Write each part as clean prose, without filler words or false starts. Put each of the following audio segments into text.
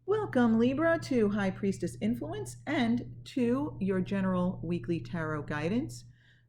Welcome, Libra, to High Priestess Influence and to your general weekly tarot guidance.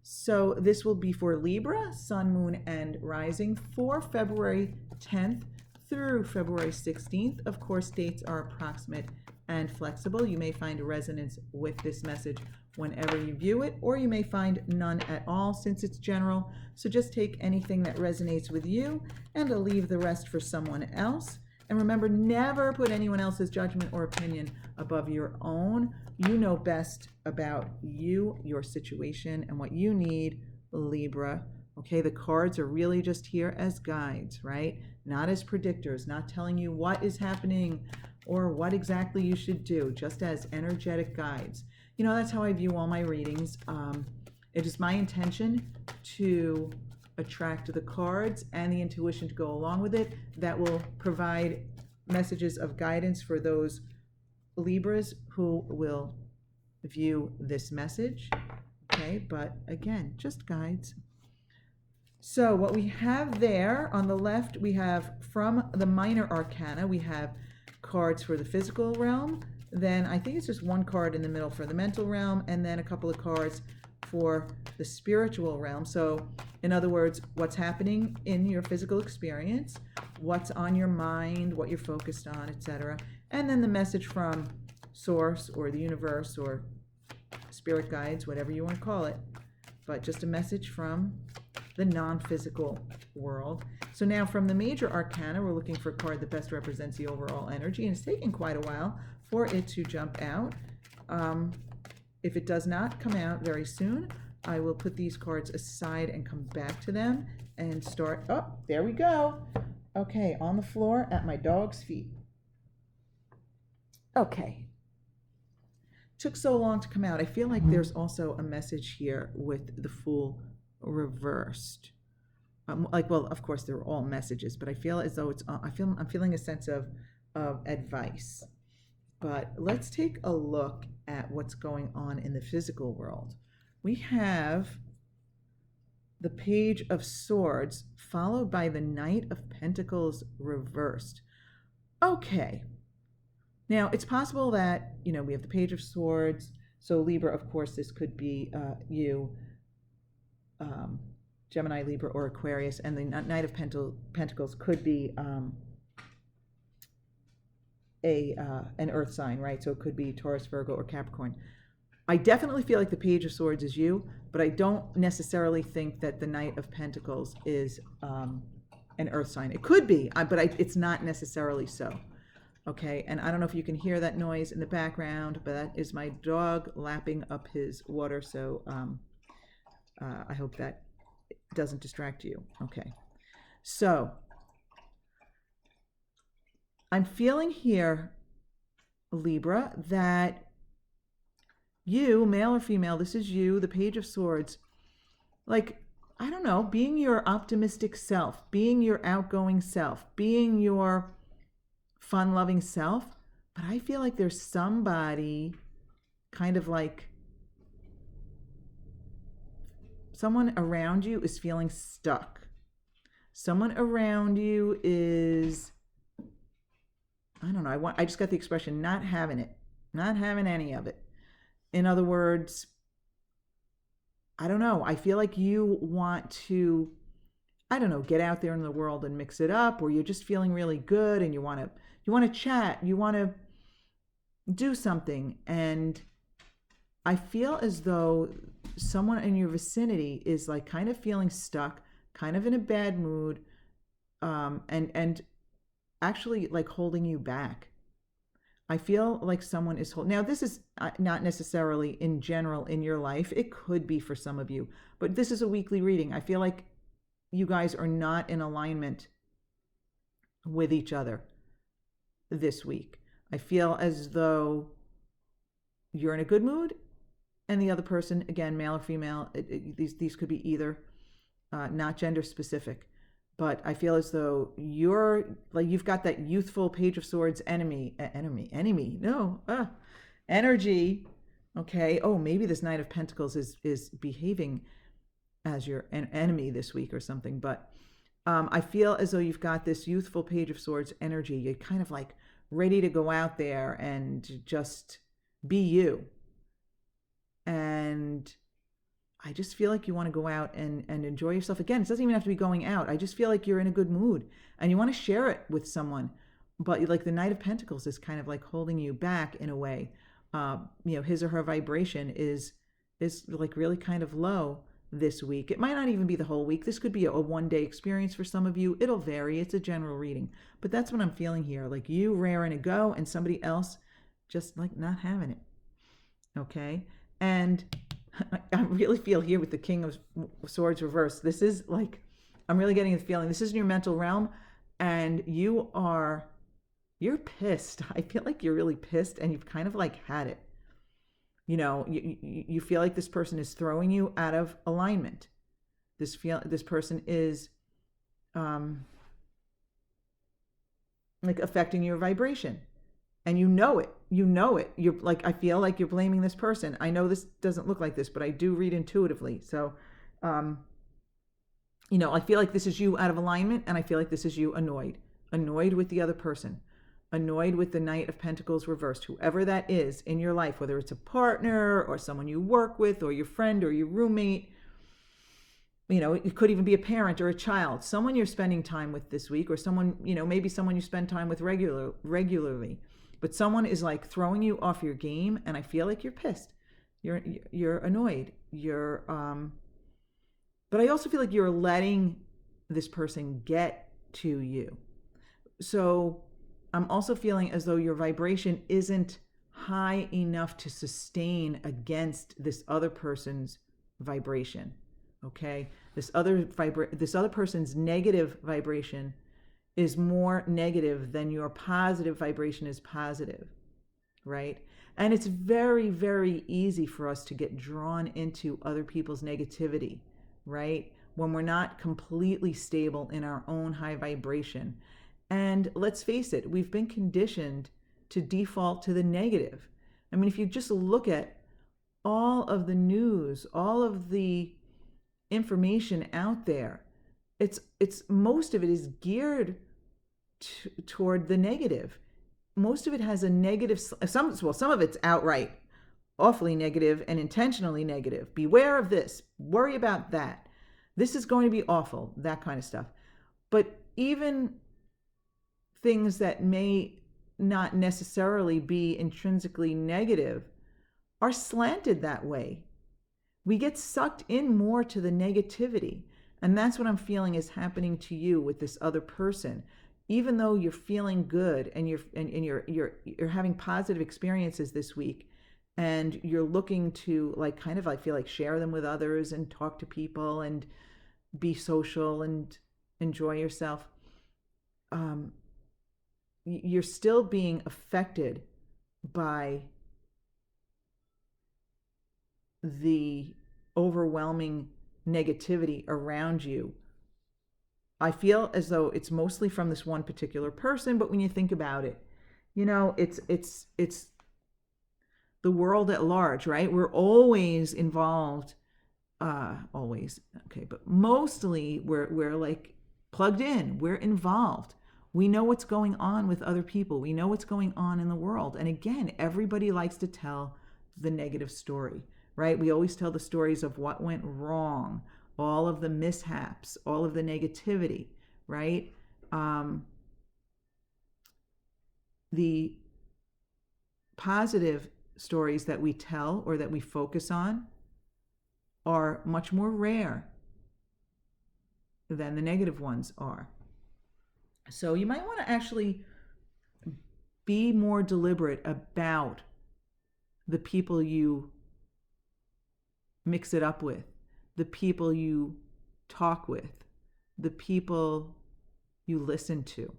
So, this will be for Libra, Sun, Moon, and Rising for February 10th through February 16th. Of course, dates are approximate and flexible. You may find resonance with this message whenever you view it, or you may find none at all since it's general. So, just take anything that resonates with you and leave the rest for someone else. And remember, never put anyone else's judgment or opinion above your own. You know best about you, your situation, and what you need, Libra. Okay, the cards are really just here as guides, right? Not as predictors, not telling you what is happening or what exactly you should do, just as energetic guides. You know, that's how I view all my readings. It is my intention to attract the cards and the intuition to go along with it that will provide messages of guidance for those Libras who will view this message. Okay, but again, just guides. So what we have there on the left, we have from the minor arcana, we have cards for the physical realm. Then I think it's just one card in the middle for the mental realm, and then a couple of cards for the spiritual realm. So in other words, what's happening in your physical experience, what's on your mind, what you're focused on, etc. And then the message from source or the universe or spirit guides, whatever you want to call it, but just a message from the non-physical world. So now from the major arcana, we're looking for a card that best represents the overall energy, and it's taken quite a while for it to jump out. If it does not come out very soon, I will put these cards aside and come back to them and start. Oh, there we go. Okay, on the floor at my dog's feet. Okay. Took so long to come out. I feel like there's also a message here with the Fool reversed. Well, of course, they're all messages, but I feel as though I'm feeling a sense of advice. But let's take a look at what's going on in the physical world. We have the Page of Swords followed by the Knight of Pentacles reversed. Okay. Now, it's possible that, we have the Page of Swords. So Libra, of course, this could be you, Gemini, Libra, or Aquarius. And the Knight of Pentacles could be an earth sign, right? So it could be Taurus, Virgo, or Capricorn. I definitely feel like the Page of Swords is you, but I don't necessarily think that the Knight of Pentacles is an earth sign. It could be, but it's not necessarily so. Okay, and I don't know if you can hear that noise in the background, but that is my dog lapping up his water, so I hope that doesn't distract you. Okay, so I'm feeling here, Libra, that you, male or female, this is you, the Page of Swords, like, I don't know, being your optimistic self, being your outgoing self, being your fun-loving self, but I feel like there's somebody kind of like someone around you is feeling stuck. Someone around you is, I don't know, I just got the expression, not having it, not having any of it. In other words, I don't know, I feel like you want to, I don't know, get out there in the world and mix it up, or you're just feeling really good and you want to chat, you want to do something. And I feel as though someone in your vicinity is like kind of feeling stuck, kind of in a bad mood, and actually like holding you back. I feel like someone is holding. Now, this is not necessarily in general in your life. It could be for some of you, but this is a weekly reading. I feel like you guys are not in alignment with each other this week. I feel as though you're in a good mood, and the other person, again, male or female, these could be either, not gender specific. But I feel as though you've got that youthful Page of Swords energy. Okay. Oh, maybe this Knight of Pentacles is behaving as your enemy this week or something. But I feel as though you've got this youthful Page of Swords energy. You're kind of like ready to go out there and just be you. And I just feel like you want to go out and enjoy yourself. Again, it doesn't even have to be going out. I just feel like you're in a good mood and you want to share it with someone. But like the Knight of Pentacles is kind of like holding you back in a way. His or her vibration is like really kind of low this week. It might not even be the whole week. This could be a one-day experience for some of you. It'll vary. It's a general reading. But that's what I'm feeling here. Like you raring to go and somebody else just like not having it. Okay? And I really feel here with the King of Swords reversed. This is like, I'm really getting the feeling this is in your mental realm and you're pissed. I feel like you're really pissed and you've kind of like had it. You feel like this person is throwing you out of alignment. This person is like affecting your vibration. And you know it. You're like, I feel like you're blaming this person. I know this doesn't look like this, but I do read intuitively. So, I feel like this is you out of alignment, and I feel like this is you annoyed with the other person, annoyed with the Knight of Pentacles reversed, whoever that is in your life, whether it's a partner or someone you work with or your friend or your roommate. It could even be a parent or a child, someone you're spending time with this week, or someone, maybe someone you spend time with regularly. But someone is like throwing you off your game, and I feel like you're pissed. You're annoyed. But I also feel like you're letting this person get to you. So I'm also feeling as though your vibration isn't high enough to sustain against this other person's vibration. Okay? This other person's negative vibration is more negative than your positive vibration is positive, right? And it's very, very easy for us to get drawn into other people's negativity, right? When we're not completely stable in our own high vibration. And let's face it, we've been conditioned to default to the negative. I mean, if you just look at all of the news, all of the information out there, it's most of it is geared toward the negative. Most of it has a negative, some of it's outright awfully negative and intentionally negative. Beware of this, worry about that, this is going to be awful, that kind of stuff. But even things that may not necessarily be intrinsically negative are slanted that way. We get sucked in more to the negativity. And that's what I'm feeling is happening to you with this other person. Even though you're feeling good and you're having positive experiences this week, and you're looking to like kind of, I feel like, share them with others and talk to people and be social and enjoy yourself, you're still being affected by the overwhelming negativity around you. I feel as though it's mostly from this one particular person, but when you think about it, it's the world at large, right? We're always involved, always, okay, but mostly we're like plugged in, we're involved. We know what's going on with other people. We know what's going on in the world. And again, everybody likes to tell the negative story, right? We always tell the stories of what went wrong, all of the mishaps, all of the negativity, right? The positive stories that we tell or that we focus on are much more rare than the negative ones are. So you might want to actually be more deliberate about the people you mix it up with, the people you talk with, the people you listen to,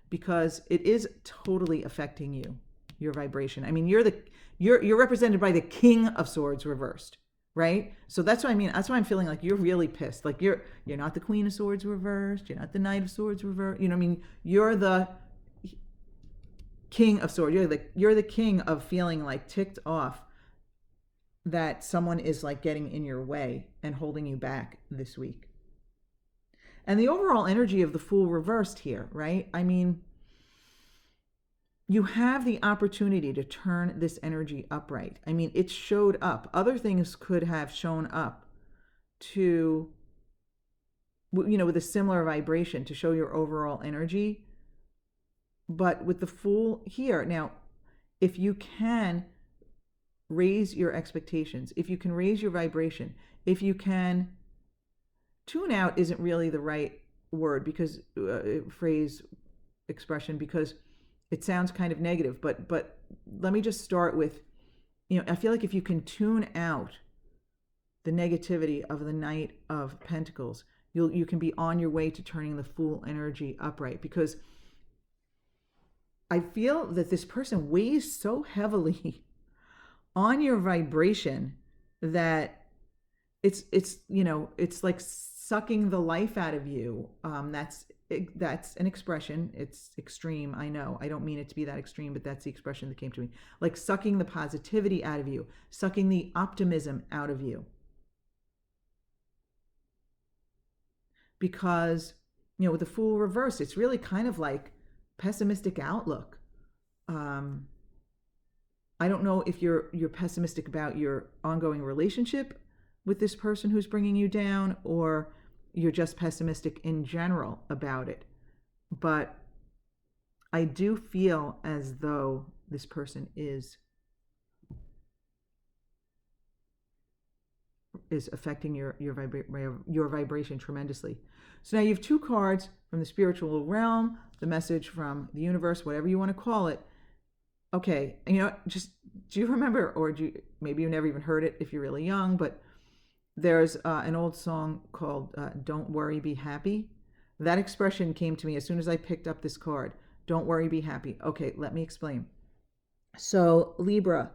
because it is totally affecting you, your vibration. I mean, you're represented by the King of Swords reversed, right? So that's what I mean. That's why I'm feeling like you're really pissed. Like you're not the Queen of Swords reversed. You're not the Knight of Swords reversed. You know what I mean? You're the King of Swords. You're the king of feeling like ticked off that someone is like getting in your way and holding you back this week. And the overall energy of the Fool reversed here, right? I mean, you have the opportunity to turn this energy upright. I mean, it showed up. Other things could have shown up to, with a similar vibration to show your overall energy. But with the Fool here, now, if you can raise your expectations, if you can raise your vibration, if you can tune out isn't really the right word because phrase expression, because it sounds kind of negative, but let me just start with, I feel like if you can tune out the negativity of the Knight of Pentacles, you can be on your way to turning the Fool energy upright, because I feel that this person weighs so heavily on your vibration that it's like sucking the life out of you. That's an expression. It's extreme. I know. I don't mean it to be that extreme, but that's the expression that came to me. Like sucking the positivity out of you, sucking the optimism out of you. Because, with the Fool reversed, it's really kind of like pessimistic outlook. I don't know if you're pessimistic about your ongoing relationship with this person who's bringing you down, or you're just pessimistic in general about it. But I do feel as though this person is affecting your vibration tremendously. So now you have two cards from the spiritual realm, the message from the universe, whatever you want to call it. Okay, just do you remember, or maybe you never even heard it if you're really young, but there's an old song called Don't Worry, Be Happy. That expression came to me as soon as I picked up this card. Don't worry, be happy. Okay, let me explain. So Libra,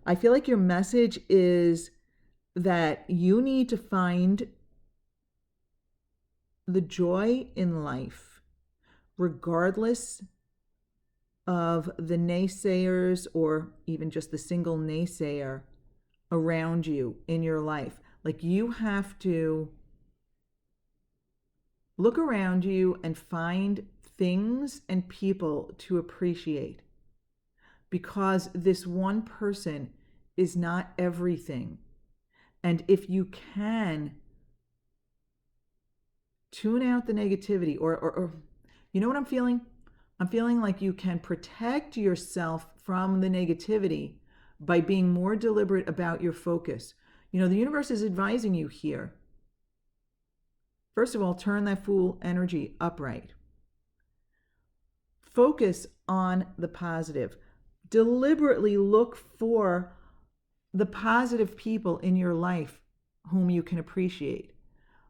I feel like your message is that you need to find the joy in life, regardless of the naysayers or even just the single naysayer around you in your life. Like, you have to look around you and find things and people to appreciate, because this one person is not everything. And if you can tune out the negativity, or you know what I'm feeling? I'm feeling like you can protect yourself from the negativity by being more deliberate about your focus. The universe is advising you here. First of all, turn that Fool energy upright. Focus on the positive. Deliberately look for the positive people in your life whom you can appreciate,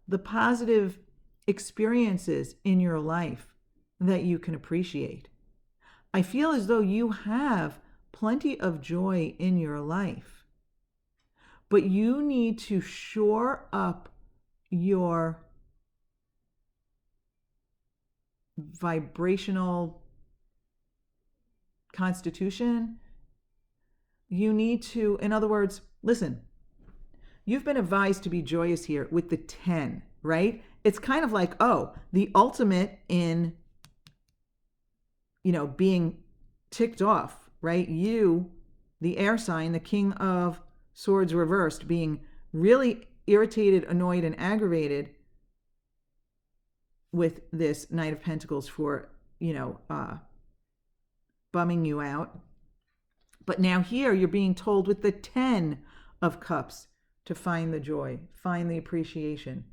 the positive experiences in your life that you can appreciate. I feel as though you have plenty of joy in your life, but you need to shore up your vibrational constitution. You need to, in other words, listen, you've been advised to be joyous here with the 10, right? It's kind of like, the ultimate in, being ticked off, right? You, the air sign, the King of Swords reversed, being really irritated, annoyed, and aggravated with this Knight of Pentacles for, bumming you out. But now here you're being told with the 10 of Cups to find the joy, find the appreciation,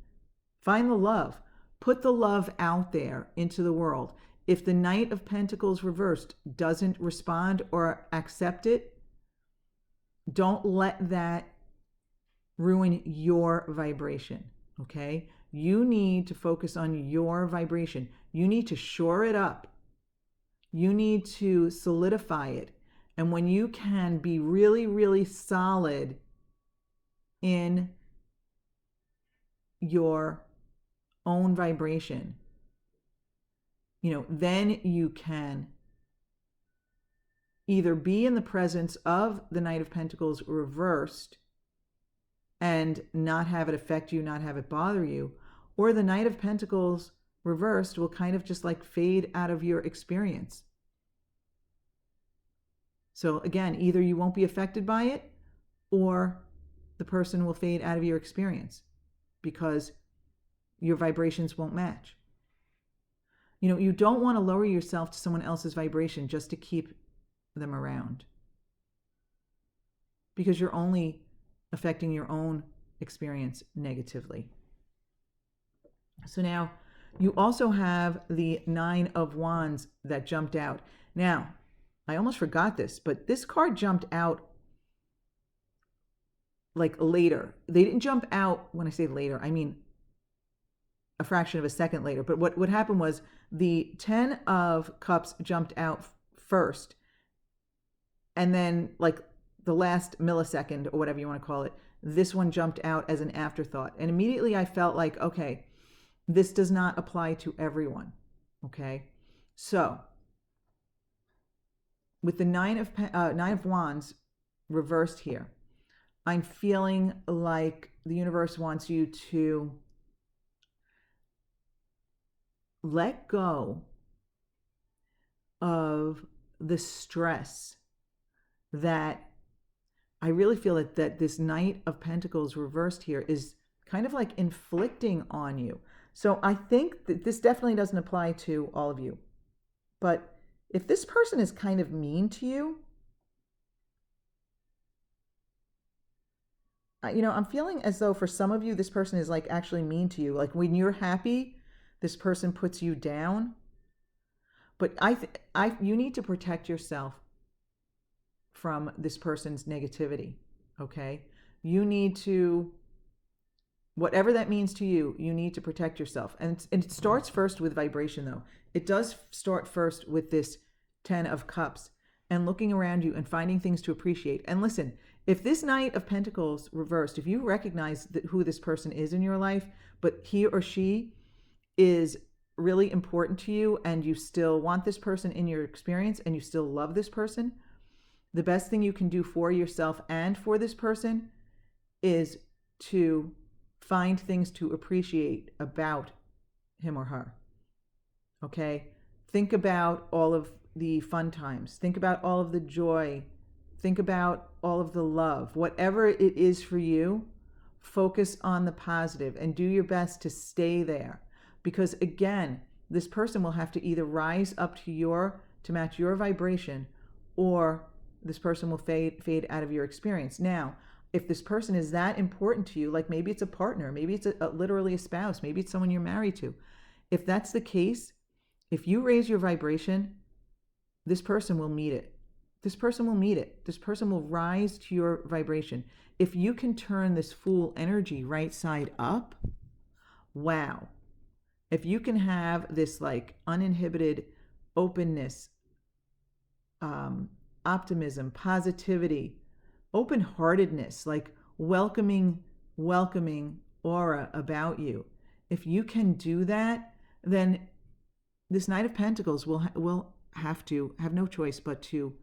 find the love, put the love out there into the world. If the Knight of Pentacles reversed doesn't respond or accept it, don't let that ruin your vibration, okay? You need to focus on your vibration. You need to shore it up. You need to solidify it. And when you can be really, really solid in your own vibration, then you can either be in the presence of the Knight of Pentacles reversed and not have it affect you, not have it bother you, or the Knight of Pentacles reversed will kind of just like fade out of your experience. So again, either you won't be affected by it or the person will fade out of your experience because your vibrations won't match. You don't want to lower yourself to someone else's vibration just to keep them around, because you're only affecting your own experience negatively. So now you also have the Nine of Wands that jumped out. Now, I almost forgot this, but this card jumped out like later. They didn't jump out, when I say later, I mean a fraction of a second later. But what happened was the 10 of Cups jumped out first, and then like the last millisecond or whatever you want to call it, this one jumped out as an afterthought. And immediately I felt like, okay, this does not apply to everyone. Okay. So with the Nine of Wands reversed here, I'm feeling like the universe wants you to let go of the stress that I really feel that this Knight of Pentacles reversed here is kind of like inflicting on you. So I think that this definitely doesn't apply to all of you. But if this person is kind of mean to you, I'm feeling as though for some of you, this person is like actually mean to you. Like when you're happy, this person puts you down. But you need to protect yourself from this person's negativity, okay? You need to, whatever that means to you, you need to protect yourself. And it starts first with vibration, though. It does start first with this 10 of Cups and looking around you and finding things to appreciate. And listen, if this Knight of Pentacles reversed, if you recognize who this person is in your life, but he or she is really important to you and you still want this person in your experience and you still love this person, the best thing you can do for yourself and for this person is to find things to appreciate about him or her. Okay? Think about all of the fun times. Think about all of the joy. Think about all of the love. Whatever it is for you, focus on the positive and do your best to stay there. Because again, this person will have to either rise up to match your vibration, or this person will fade out of your experience. Now, if this person is that important to you, like maybe it's a partner, maybe it's literally a spouse, maybe it's someone you're married to. If that's the case, if you raise your vibration, this person will meet it. This person will meet it. This person will rise to your vibration. If you can turn this Fool energy right side up, wow. If you can have this like uninhibited openness, optimism, positivity, open-heartedness, like welcoming aura about you. If you can do that, then this Knight of Pentacles will have no choice but to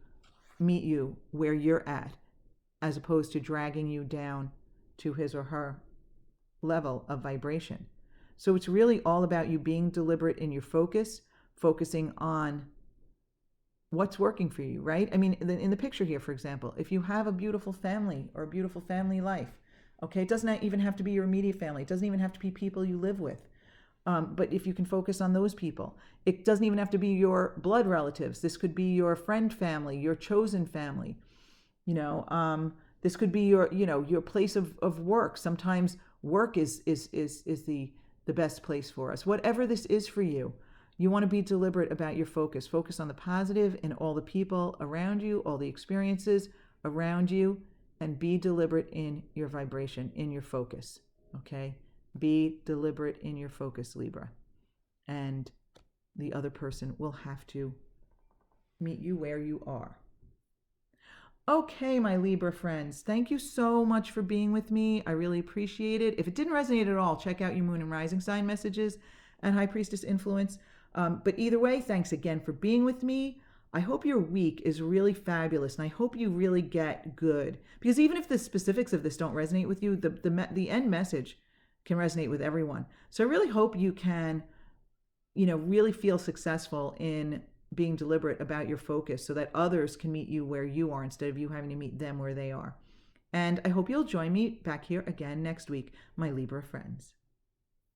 meet you where you're at, as opposed to dragging you down to his or her level of vibration. So it's really all about you being deliberate in your focusing on what's working for you, right? I mean, in the picture here, for example, if you have a beautiful family or a beautiful family life, okay, it doesn't even have to be your immediate family. It doesn't even have to be people you live with. But if you can focus on those people, it doesn't even have to be your blood relatives. This could be your friend family, your chosen family. This could be your place of work. Sometimes work is the best place for us. Whatever this is for you, you want to be deliberate about your focus. Focus on the positive in all the people around you, all the experiences around you, and be deliberate in your vibration, in your focus, okay? Be deliberate in your focus, Libra. And the other person will have to meet you where you are. Okay, my Libra friends, thank you so much for being with me. I really appreciate it. If it didn't resonate at all, check out your moon and rising sign messages and High Priestess influence. But either way, thanks again for being with me. I hope your week is really fabulous, and I hope you really get good. Because even if the specifics of this don't resonate with you, the end message can resonate with everyone. So I really hope you can, really feel successful in being deliberate about your focus so that others can meet you where you are instead of you having to meet them where they are. And I hope you'll join me back here again next week, my Libra friends.